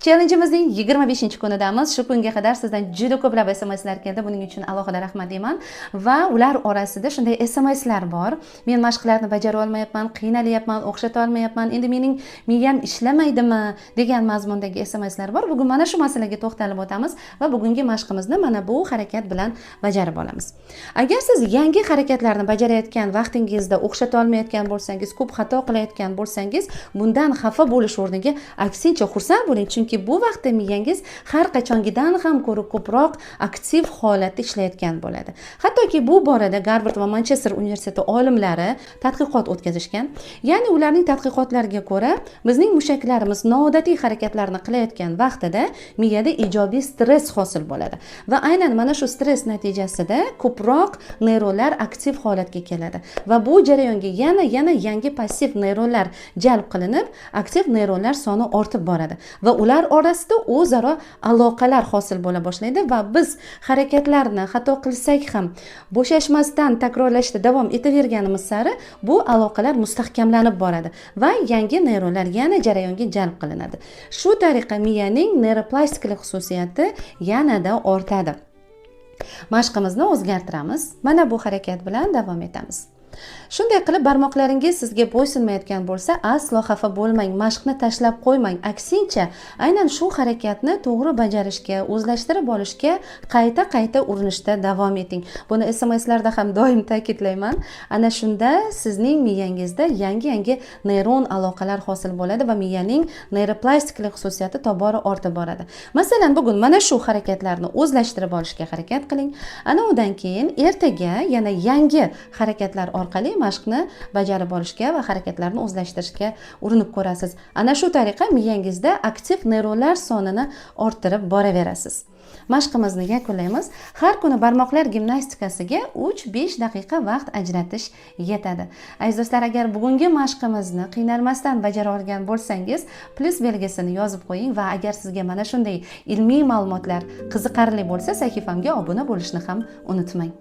Challenge'imizning 25-kunidamiz. Shu kunga qadar sizdan juda ko'plab SMS'lar keldi. Buning uchun alohida rahmat deyman. Va ular orasida shunday SMS'lar bor. Men mashqlarni bajara olmayapman, qiynalyapman, o'xshata olmayapman. Endi mening miyam ishlamaydimi degan mazmundagi SMS'lar bor. Bugun mana shu masalaga to'xtalib o'tamiz va bugungi mashqimizni mana bu harakat bilan bajarib olamiz. Agar siz yangi harakatlarni bajarayotgan vaqtingizda o'xshata olmayotgan bo'lsangiz, ko'p xato qilayotgan bo'lsangiz, bundan xafa bo'lish o'rniga aksincha xursand bo'ling. Chunki bu vaqtda miyangiz har qachongidan ham ko'ra ko'proq aktiv holatda ishlayotgan bo'ladi. Hattoki bu borada Garvard va Manchester universiteti olimlari tadqiqot o'tkazishgan. Ya'ni ularning tadqiqotlariga ko'ra, bizning mushaklarimiz noodatiy harakatlarni qilayotgan vaqtida miyada ijobiy stress hosil bo'ladi. Va aynan mana shu stress natijasida ko'proq neyronlar aktiv holatga keladi. Va bu jarayonga yana yangi passiv neyronlar jalb qilinib, aktiv neyronlar soni ortib boradi. Va ular orasida o'zaro aloqalar hosil bo'la boshlaydi va biz harakatlarni xato qilsak ham bo'shashmasdan takrorlashda davom etaverganimiz sari bu aloqalar mustahkamlanib boradi va yangi neyronlar yana jarayonga jalb qilinadi. Shu tariqa miyaning neyroplastiklik xususiyati yanada ortadi. Mashqimizni o'zgartiramiz. Mana bu harakat bilan davom etamiz. Shunday qilib barmoqlaringiz sizga bo'ysunmayotgan bo'lsa, aslo xafa bo'lmang, mashqni tashlab qo'ymang. Aksincha, aynan shu harakatni to'g'ri bajarishga, o'zlashtirib olishga qayta urinishda davom eting. Buni SMS'larda ham doim ta'kidlayman. Ana shunda sizning miyangizda yangi neyron aloqalar hosil bo'ladi va miyaning neyroplastiklik xususiyati tobora ortib boradi. Masalan, bugun mana shu harakatlarni o'zlashtirib olishga harakat qiling. Ana undan keyin ertaga yana yangi harakatlar orqali mashqni bajarib olishga va harakatlarni o'zlashtirishga urinib ko'rasiz. Ana shu tariqa miyangizda aktiv neyronlar sonini orttirib boraverasiz. Mashqimizni yakunlaymiz. Har kuni barmoqlar gimnastikasiga 3-5 daqiqa vaqt ajratish yetadi. Aziz do'stlar, agar bugungi mashqimizni qiynalmasdan bajara olgan bo'lsangiz, plus belgisini yozib qo'ying va agar sizga mana shunday ilmiy ma'lumotlar qiziqarli bo'lsa, sahifamga obuna bo'lishni ham unutmang.